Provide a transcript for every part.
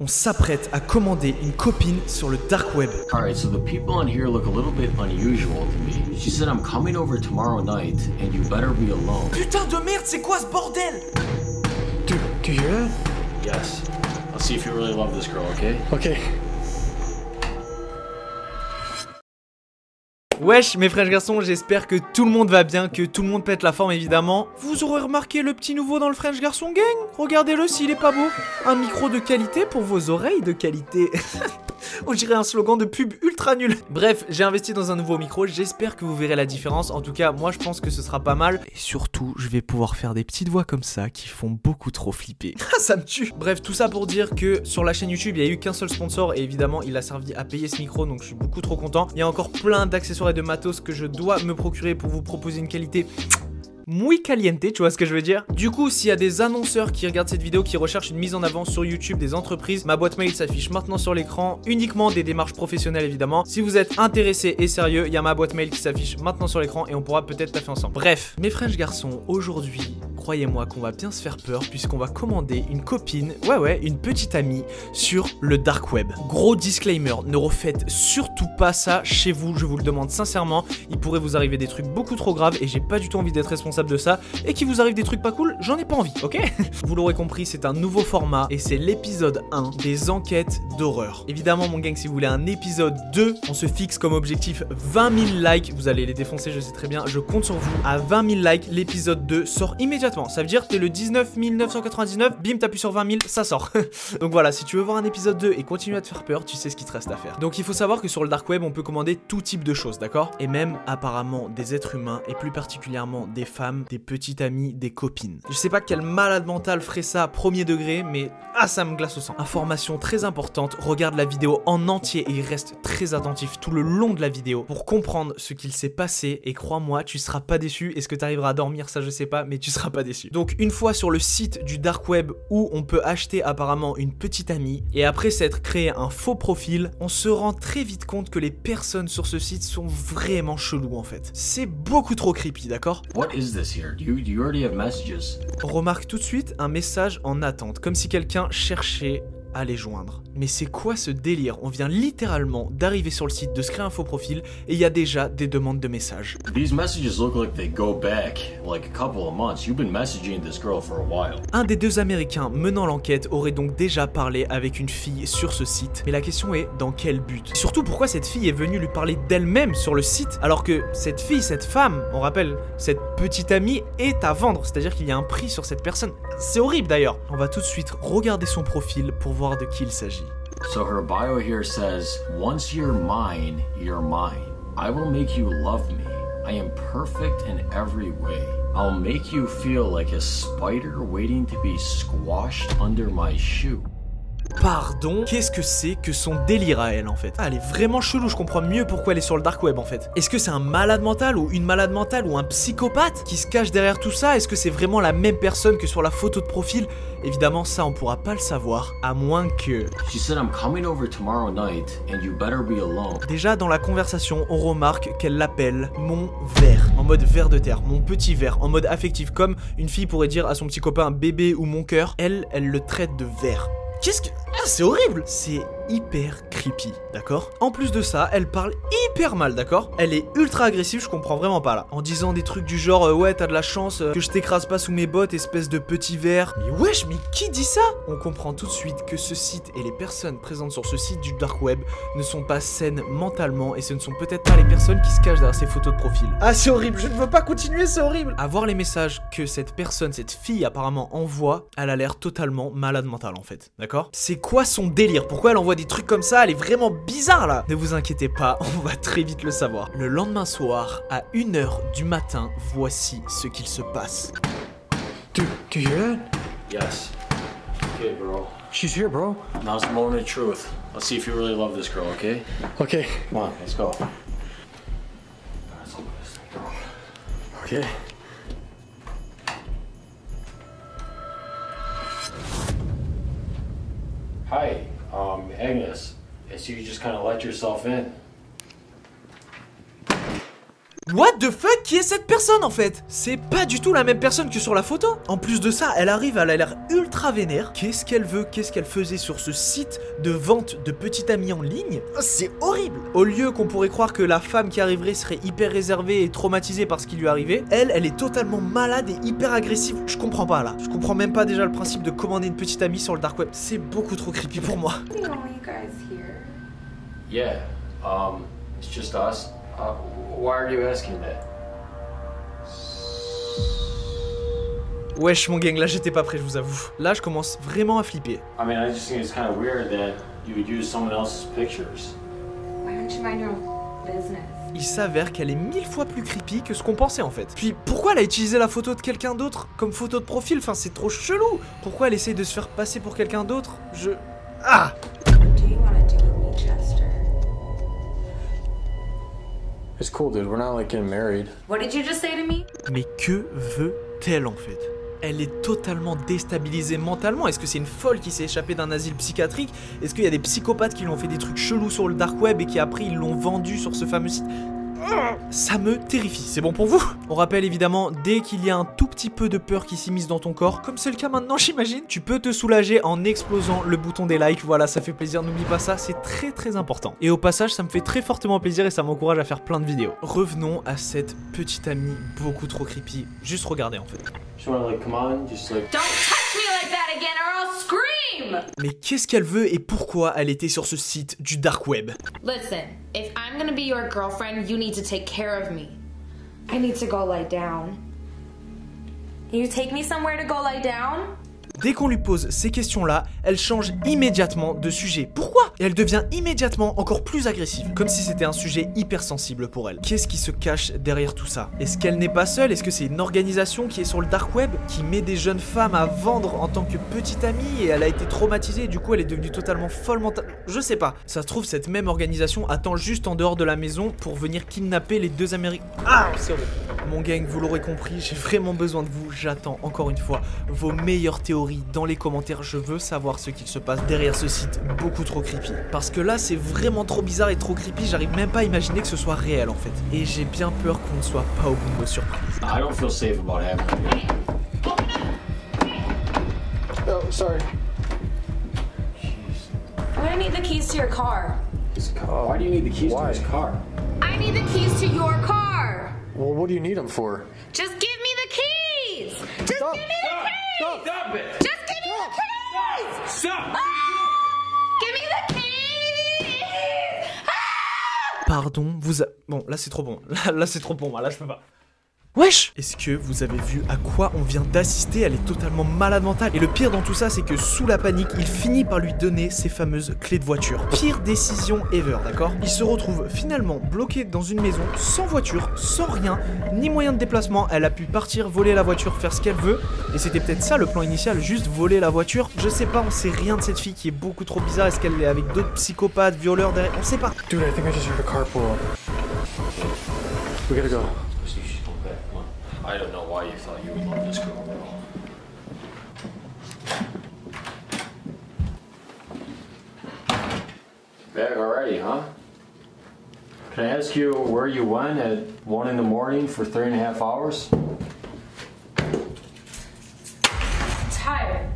On s'apprête à commander une copine sur le dark web. Alright, so the people on here look a little bit unusual to me. She said I'm coming over tomorrow night and you better be alone. Putain de merde, c'est quoi ce bordel? Do you hear that? Yes. Let's see if you really love this girl, okay? Okay. Wesh mes frères garçons, j'espère que tout le monde va bien, que tout le monde pète la forme évidemment. Vous aurez remarqué le petit nouveau dans le French Garçon Gang? Regardez-le s'il est pas beau. Un micro de qualité pour vos oreilles de qualité. On dirait un slogan de pub ultra nul. Bref, j'ai investi dans un nouveau micro, j'espère que vous verrez la différence. En tout cas, moi je pense que ce sera pas mal. Et surtout, je vais pouvoir faire des petites voix comme ça qui font beaucoup trop flipper. Ça me tue. Bref, tout ça pour dire que sur la chaîne YouTube, il n'y a eu qu'un seul sponsor et évidemment, il a servi à payer ce micro, donc je suis beaucoup trop content. Il y a encore plein d'accessoires et de matos que je dois me procurer pour vous proposer une qualité muy caliente, tu vois ce que je veux dire? Du coup, s'il y a des annonceurs qui regardent cette vidéo, qui recherchent une mise en avant sur YouTube des entreprises, ma boîte mail s'affiche maintenant sur l'écran, uniquement des démarches professionnelles évidemment. Si vous êtes intéressé et sérieux, il y a ma boîte mail qui s'affiche maintenant sur l'écran et on pourra peut-être taffer ensemble. Bref, mes French garçons, aujourd'hui, croyez-moi qu'on va bien se faire peur puisqu'on va commander une copine, ouais, une petite amie sur le dark web. Gros disclaimer, ne refaites surtout pas ça chez vous, je vous le demande sincèrement. Il pourrait vous arriver des trucs beaucoup trop graves et j'ai pas du tout envie d'être responsable de ça, et qu'il vous arrive des trucs pas cool, j'en ai pas envie, ok? Vous l'aurez compris, c'est un nouveau format et c'est l'épisode 1 des enquêtes d'horreur. Évidemment mon gang, si vous voulez un épisode 2, on se fixe comme objectif 20 000 likes, vous allez les défoncer, je sais très bien, je compte sur vous. À 20 000 likes, l'épisode 2 sort immédiatement, ça veut dire t'es le 19 999, bim, t'appuies sur 20 000, ça sort. Donc voilà, si tu veux voir un épisode 2 et continuer à te faire peur, tu sais ce qu'il te reste à faire. Donc il faut savoir que sur le dark web, on peut commander tout type de choses, d'accord? Et même apparemment des êtres humains et plus particulièrement des femmes, des petites amies, des copines. Je sais pas quel malade mental ferait ça premier degré, mais ça me glace au sang. Information très importante, regarde la vidéo en entier et reste très attentif tout le long de la vidéo pour comprendre ce qu'il s'est passé et crois-moi, tu seras pas déçu. Est-ce que tu arriveras à dormir? Ça je sais pas, mais tu seras pas déçu. Donc une fois sur le site du dark web où on peut acheter apparemment une petite amie et après s'être créé un faux profil, on se rend très vite compte que les personnes sur ce site sont vraiment cheloues en fait. C'est beaucoup trop creepy, d'accord? What is this here? Do you already have messages? On remarque tout de suite un message en attente, comme si quelqu'un cherchait à les joindre. Mais c'est quoi ce délire? On vient littéralement d'arriver sur le site, de se créer un faux profil et il y a déjà des demandes de messages. These messages look like they go back like a couple of months. You've been messaging this girl for a while. Un des deux Américains menant l'enquête aurait donc déjà parlé avec une fille sur ce site. Mais la question est, dans quel but? Et surtout, pourquoi cette fille est venue lui parler d'elle-même sur le site alors que cette fille, cette femme, on rappelle, cette petite amie est à vendre. C'est-à-dire qu'il y a un prix sur cette personne. C'est horrible d'ailleurs. On va tout de suite regarder son profil pour voir de qui il s'agit. So her bio here says, once you're mine, you're mine. I will make you love me. I am perfect in every way. I'll make you feel like a spider waiting to be squashed under my shoe. Pardon, qu'est-ce que c'est que son délire à elle en fait? Elle est vraiment chelou, je comprends mieux pourquoi elle est sur le dark web en fait. Est-ce que c'est un malade mental ou une malade mentale ou un psychopathe qui se cache derrière tout ça? Est-ce que c'est vraiment la même personne que sur la photo de profil? Évidemment ça on pourra pas le savoir, à moins que... She said I'm coming over tomorrow night and you better be alone. Déjà dans la conversation, on remarque qu'elle l'appelle mon verre, en mode ver de terre, mon petit verre, en mode affectif, comme une fille pourrait dire à son petit copain bébé ou mon cœur. Elle le traite de verre. Qu'est-ce que... c'est horrible! C'est hyper creepy, d'accord? En plus de ça, elle parle hyper mal, d'accord? Elle est ultra agressive, je comprends vraiment pas là. En disant des trucs du genre, ouais, t'as de la chance que je t'écrase pas sous mes bottes, espèce de petit verre. Mais wesh, mais qui dit ça? On comprend tout de suite que ce site et les personnes présentes sur ce site du dark web ne sont pas saines mentalement et ce ne sont peut-être pas les personnes qui se cachent derrière ces photos de profil. C'est horrible, je ne veux pas continuer, c'est horrible! À voir les messages que cette personne, cette fille apparemment envoie, elle a l'air totalement malade mentale en fait, d'accord? C'est quoi son délire? Pourquoi elle envoie des trucs comme ça? Elle est vraiment bizarre là. Ne vous inquiétez pas, on va très vite le savoir. Le lendemain soir, à 1 h du matin, voici ce qu'il se passe. Do you hear that? Yes. Okay, bro. She's here, bro. Now's the moment of truth. Let's see if you really love this girl, okay? Okay. Come on, let's go. Okay. Hi, Agnes. I see you just kind of let yourself in. What the fuck? Qui est cette personne en fait? C'est pas du tout la même personne que sur la photo. En plus de ça, elle arrive, elle a l'air ultra vénère. Qu'est-ce qu'elle veut? Qu'est-ce qu'elle faisait sur ce site de vente de petite amie en ligne? C'est horrible. Au lieu qu'on pourrait croire que la femme qui arriverait serait hyper réservée et traumatisée par ce qui lui arrivait, elle est totalement malade et hyper agressive. Je comprends pas là. Je comprends même pas déjà le principe de commander une petite amie sur le dark web. C'est beaucoup trop creepy pour moi. Yeah, it's just us. Why are you asking that? Wesh mon gang, là j'étais pas prêt, je vous avoue. Là je commence vraiment à flipper. I mean, I just think it's kind of weird that you would use someone else's pictures. Why don't you mind your own business? Il s'avère qu'elle est 1000 fois plus creepy que ce qu'on pensait en fait. Puis pourquoi elle a utilisé la photo de quelqu'un d'autre comme photo de profil? Enfin c'est trop chelou. Pourquoi elle essaye de se faire passer pour quelqu'un d'autre? Ah! What do you want to do with me, Chester? It's cool, dude. We're not like getting married. What did you just say to me? Mais que veut-elle en fait? Elle est totalement déstabilisée mentalement. Est-ce que c'est une folle qui s'est échappée d'un asile psychiatrique? Est-ce qu'il y a des psychopathes qui lui ont fait des trucs chelous sur le dark web et qui après ils l'ont vendu sur ce fameux site? Ça me terrifie, c'est bon pour vous? On rappelle évidemment, dès qu'il y a un tout petit peu de peur qui s'immisce dans ton corps, comme c'est le cas maintenant j'imagine, tu peux te soulager en explosant le bouton des likes, voilà ça fait plaisir, n'oublie pas ça, c'est très important. Et au passage ça me fait très fortement plaisir et ça m'encourage à faire plein de vidéos. Revenons à cette petite amie beaucoup trop creepy, juste regardez en fait. Just wanna like, come on, just like. Don't touch me like that again or I'll scream! Mais qu'est-ce qu'elle veut et pourquoi elle était sur ce site du dark web? Listen, if I'm gonna be your girlfriend, you need to take care of me. I need to go lie down. Can you take me somewhere to go lie down? Dès qu'on lui pose ces questions-là, elle change immédiatement de sujet. Pourquoi? Et elle devient immédiatement encore plus agressive, comme si c'était un sujet hyper sensible pour elle. Qu'est-ce qui se cache derrière tout ça? Est-ce qu'elle n'est pas seule? Est-ce que c'est une organisation qui est sur le dark web, qui met des jeunes femmes à vendre en tant que petite amie et elle a été traumatisée et du coup elle est devenue totalement folle mentale? Je sais pas. Ça se trouve cette même organisation attend juste en dehors de la maison pour venir kidnapper les deux Américains. Ah, c'est horrible. Mon gang, vous l'aurez compris, j'ai vraiment besoin de vous. J'attends encore une fois vos meilleures théories dans les commentaires. Je veux savoir ce qu'il se passe derrière ce site beaucoup trop creepy. Parce que là, c'est vraiment trop bizarre et trop creepy. J'arrive même pas à imaginer que ce soit réel en fait. Et j'ai bien peur qu'on ne soit pas au bout de nos surprises. I don't feel safe about having you. Oh, sorry. I'm gonna need the keys to your car. His car. Why do you need the keys to his car? I need the keys to your car. Well, what do you need them for? Just give me the keys. Just Stop. give me the keys. Stop it! Just give me the keys. Stop! Ah! Give me the keys. Ah! Pardon, Bon, là c'est trop bon. Là c'est trop pour moi, là je peux pas. Wesh! Est-ce que vous avez vu à quoi on vient d'assister? Elle est totalement malade mentale. Et le pire dans tout ça, c'est que sous la panique, il finit par lui donner ses fameuses clés de voiture. Pire décision ever, d'accord? Il se retrouve finalement bloqué dans une maison, sans voiture, sans rien, ni moyen de déplacement. Elle a pu partir, voler la voiture, faire ce qu'elle veut. Et c'était peut-être ça le plan initial, juste voler la voiture. Je sais pas, on sait rien de cette fille qui est beaucoup trop bizarre. Est-ce qu'elle est avec d'autres psychopathes, violeurs derrière? On sait pas. Dude, I think I just heard a car pull up. We gotta go. I don't know why you thought you would love this girl at all. Back already, huh? Can I ask you where you went at 1 in the morning for 3.5 hours? Tired.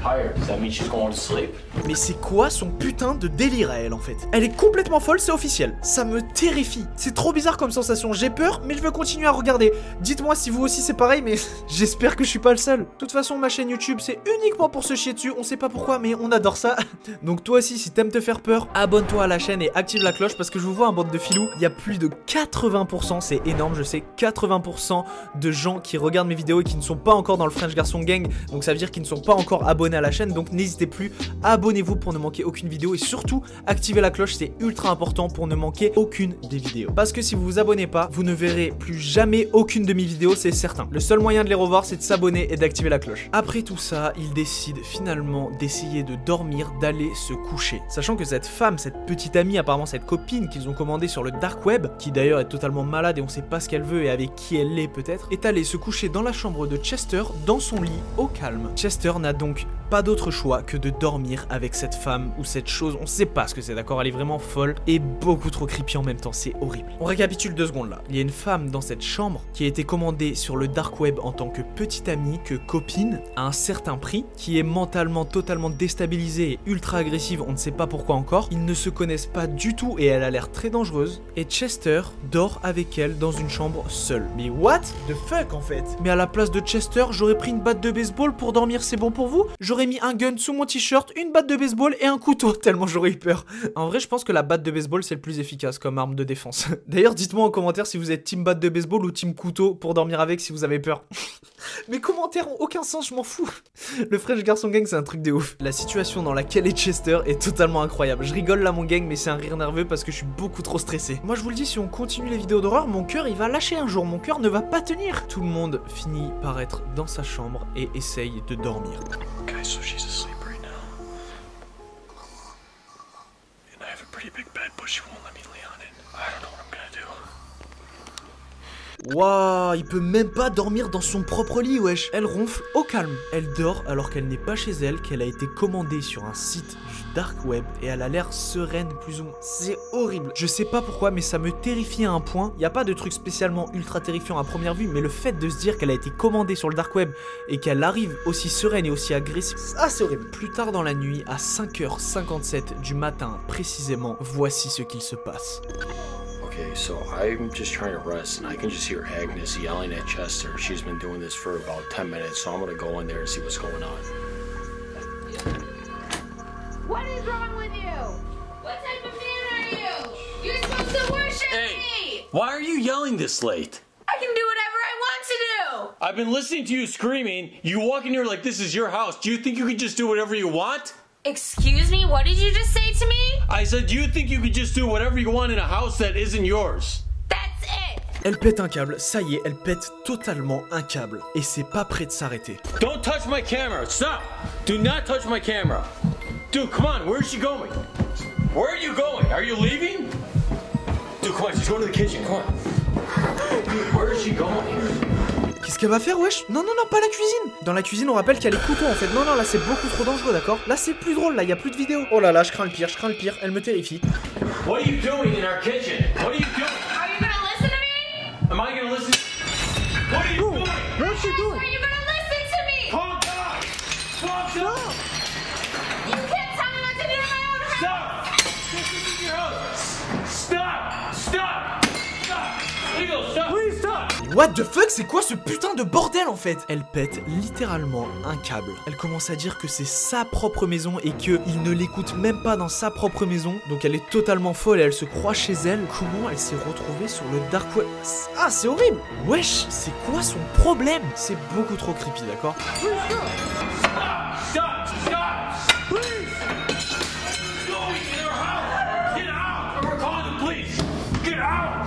Tired. Does that mean she's going to sleep? Mais c'est quoi son putain de délire à elle en fait? Elle est complètement folle, c'est officiel. Ça me terrifie. C'est trop bizarre comme sensation. J'ai peur, mais je veux continuer à regarder. Dites-moi si vous aussi c'est pareil, mais j'espère que je suis pas le seul. De toute façon, ma chaîne YouTube, c'est uniquement pour se chier dessus. On sait pas pourquoi, mais on adore ça. Donc toi aussi, si t'aimes te faire peur, abonne-toi à la chaîne et active la cloche parce que je vous vois un bande de filous. Il y a plus de 80%, c'est énorme, je sais, 80% de gens qui regardent mes vidéos et qui ne sont pas encore dans le French Garçon Gang. Donc ça veut dire qu'ils ne sont pas encore abonnés à la chaîne. Donc n'hésitez plus, abonnez-vous pour ne manquer aucune vidéo et surtout activez la cloche, c'est ultra important pour ne manquer aucune des vidéos. Parce que si vous vous abonnez pas, vous ne verrez plus jamais aucune de mes vidéos, c'est certain. Le seul moyen de les revoir, c'est de s'abonner et d'activer la cloche. Après tout ça, il décide finalement d'essayer de dormir, d'aller se coucher. Sachant que cette femme, cette petite amie, apparemment cette copine qu'ils ont commandée sur le dark web, qui d'ailleurs est totalement malade et on sait pas ce qu'elle veut et avec qui elle est peut-être, est allée se coucher dans la chambre de Chester, dans son lit, au calme. Chester n'a donc pas d'autre choix que de dormir avec cette femme ou cette chose, on sait pas ce que c'est, d'accord, elle est vraiment folle et beaucoup trop creepy en même temps, c'est horrible. On récapitule 2 secondes là, il y a une femme dans cette chambre qui a été commandée sur le dark web en tant que petite amie, que copine, à un certain prix, qui est mentalement totalement déstabilisée et ultra agressive, on ne sait pas pourquoi encore, ils ne se connaissent pas du tout et elle a l'air très dangereuse, et Chester dort avec elle dans une chambre seule. Mais what the fuck en fait? Mais à la place de Chester, j'aurais pris une batte de baseball pour dormir, c'est bon pour vous? J'aurais mis un gun sous mon t-shirt, une batte de baseball et un couteau, tellement j'aurais eu peur. En vrai, je pense que la batte de baseball c'est le plus efficace comme arme de défense. D'ailleurs, dites-moi en commentaire si vous êtes team batte de baseball ou team couteau pour dormir avec si vous avez peur. Mes commentaires ont aucun sens, je m'en fous. Le French Garçon Gang c'est un truc de ouf. La situation dans laquelle est Chester est totalement incroyable. Je rigole là mon gang, mais c'est un rire nerveux parce que je suis beaucoup trop stressé. Moi je vous le dis, si on continue les vidéos d'horreur, mon cœur il va lâcher un jour, mon cœur ne va pas tenir. Tout le monde finit par être dans sa chambre et essaye de dormir. Okay, so she's asleep right now. And I have a pretty big bed, but she won't let me lay on it. I don't know what I'm gonna do. Waouh, il peut même pas dormir dans son propre lit, wesh. Elle ronfle au calme. Elle dort alors qu'elle n'est pas chez elle, qu'elle a été commandée sur un site du dark web et elle a l'air sereine plus ou moins. C'est horrible. Je sais pas pourquoi, mais ça me terrifie à un point. Il y a pas de truc spécialement ultra terrifiant à première vue, mais le fait de se dire qu'elle a été commandée sur le dark web et qu'elle arrive aussi sereine et aussi agressive, ça c'est horrible. Plus tard dans la nuit, à 5h57 du matin précisément, voici ce qu'il se passe. Okay, so I'm just trying to rest, and I can just hear Agnes yelling at Chester. She's been doing this for about 10 minutes, so I'm gonna go in there and see what's going on. What is wrong with you? What type of man are you? You're supposed to worship me! Why are you yelling this late? I can do whatever I want to do! I've been listening to you screaming. You walk in here like this is your house. Do you think you can just do whatever you want? Excuse me, what did you just say to me? I said, do you think you could just do whatever you want in a house that isn't yours? That's it! Elle pète un câble, ça y est, elle pète totalement un câble. Et c'est pas prêt de s'arrêter. Don't touch my camera. Stop. Do not touch my camera. Dude, come on. Where is she going? Where are you going? Are you leaving? Dude, come on. She's going to the kitchen. Come on. Dude, where is she going? Qu'est-ce qu'elle va faire, wesh? Non, non, non, pas la cuisine. Dans la cuisine, on rappelle qu'il y a les couteaux, en fait. Non, non, là, c'est beaucoup trop dangereux, d'accord? Là, c'est plus drôle, là, il y a plus de vidéos. Oh là là, je crains le pire, je crains le pire. Elle me terrifie. What are you doing in our kitchen? What are you doing? Are you gonna listen to me? Am I gonna listen? What are you doing? What's she doing? Are you gonna listen to me? Calm down. Calm down. You can't tell me what to do in my own house! Stop. This isn't your house. Stop. Stop. Stop. Eagle, stop. Please stop. What the fuck, c'est quoi ce putain de bordel en fait? Elle pète littéralement un câble. Elle commence à dire que c'est sa propre maison et qu'il ne l'écoute même pas dans sa propre maison. Donc elle est totalement folle et elle se croit chez elle. Comment elle s'est retrouvée sur le dark web? Ah, c'est horrible. Wesh, c'est quoi son problème? C'est beaucoup trop creepy, d'accord? Stop. Stop. Please. What's going in our house? Get out or we're calling the police. Get out.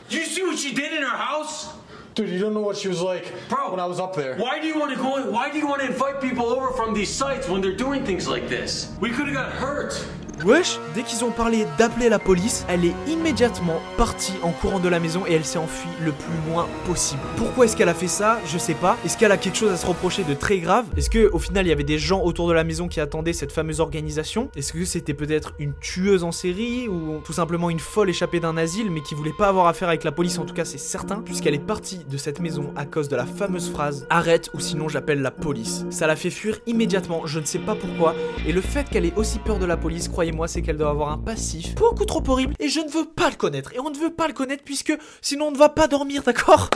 You see what she did in her house? Dude, you don't know what she was like, Bro, when I was up there. Why do you want to go in? Why do you want to invite people over from these sites when they're doing things like this? We could have got hurt. Wesh, dès qu'ils ont parlé d'appeler la police, elle est immédiatement partie en courant de la maison et elle s'est enfuie le plus loin possible. Pourquoi est-ce qu'elle a fait ça? Je sais pas. Est-ce qu'elle a quelque chose à se reprocher de très grave? Est-ce que au final il y avait des gens autour de la maison qui attendaient cette fameuse organisation? Est-ce que c'était peut-être une tueuse en série ou tout simplement une folle échappée d'un asile mais qui voulait pas avoir affaire avec la police? En tout cas c'est certain, puisqu'elle est partie de cette maison à cause de la fameuse phrase « Arrête ou sinon j'appelle la police ». Ça l'a fait fuir immédiatement, je ne sais pas pourquoi, et le fait qu'elle ait aussi peur de la police, croyez-moi, c'est qu'elle doit avoir un passif beaucoup trop horrible et je ne veux pas le connaître. Et on ne veut pas le connaître puisque sinon on ne va pas dormir, d'accord?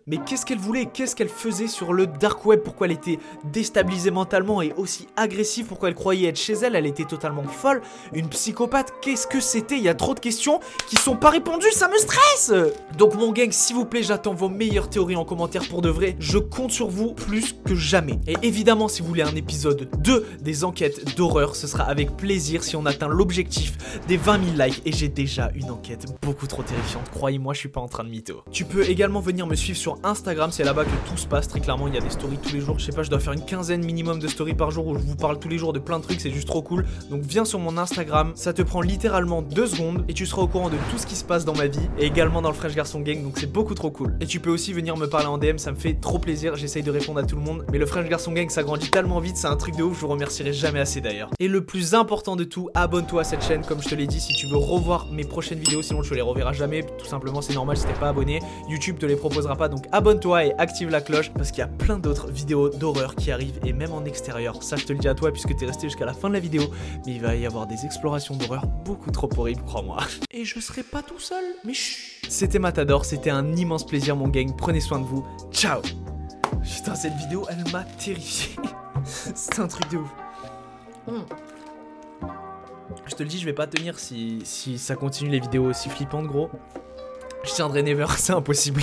Mais qu'est-ce qu'elle voulait? Qu'est-ce qu'elle faisait sur le dark web? Pourquoi elle était déstabilisée mentalement et aussi agressive? Pourquoi elle croyait être chez elle? Elle était totalement folle. Une psychopathe? Qu'est-ce que c'était? Il y a trop de questions qui sont pas répondues, ça me stresse! Donc mon gang, s'il vous plaît, j'attends vos meilleures théories en commentaire pour de vrai. Je compte sur vous plus que jamais. Et évidemment, si vous voulez un épisode 2 des enquêtes d'horreur, ce sera avec plaisir si on a atteint l'objectif des 20 000 likes et j'ai déjà une enquête beaucoup trop terrifiante. Croyez-moi, je suis pas en train de mytho. Tu peux également venir me suivre sur Instagram, c'est là-bas que tout se passe. Très clairement, il y a des stories tous les jours. Je sais pas, je dois faire une quinzaine minimum de stories par jour où je vous parle tous les jours de plein de trucs, c'est juste trop cool. Donc viens sur mon Instagram, ça te prend littéralement 2 secondes et tu seras au courant de tout ce qui se passe dans ma vie et également dans le French Garçon Gang, donc c'est beaucoup trop cool. Et tu peux aussi venir me parler en DM, ça me fait trop plaisir, j'essaye de répondre à tout le monde. Mais le French Garçon Gang, ça grandit tellement vite, c'est un truc de ouf, je vous remercierai jamais assez d'ailleurs. Et le plus important de tout, abonne-toi à cette chaîne, comme je te l'ai dit, si tu veux revoir mes prochaines vidéos, sinon tu les reverras jamais, tout simplement c'est normal si t'es pas abonné, YouTube te les proposera pas, donc abonne-toi et active la cloche, parce qu'il y a plein d'autres vidéos d'horreur qui arrivent, et même en extérieur, ça je te le dis à toi puisque t'es resté jusqu'à la fin de la vidéo, mais il va y avoir des explorations d'horreur beaucoup trop horribles, crois-moi. Et je serai pas tout seul, mais chut. C'était Matador, c'était un immense plaisir mon gang, prenez soin de vous, ciao. Putain, cette vidéo, elle m'a terrifié. C'est un truc de ouf. Je te le dis, je vais pas tenir si ça continue les vidéos aussi flippantes, gros. Je tiendrai never, c'est impossible.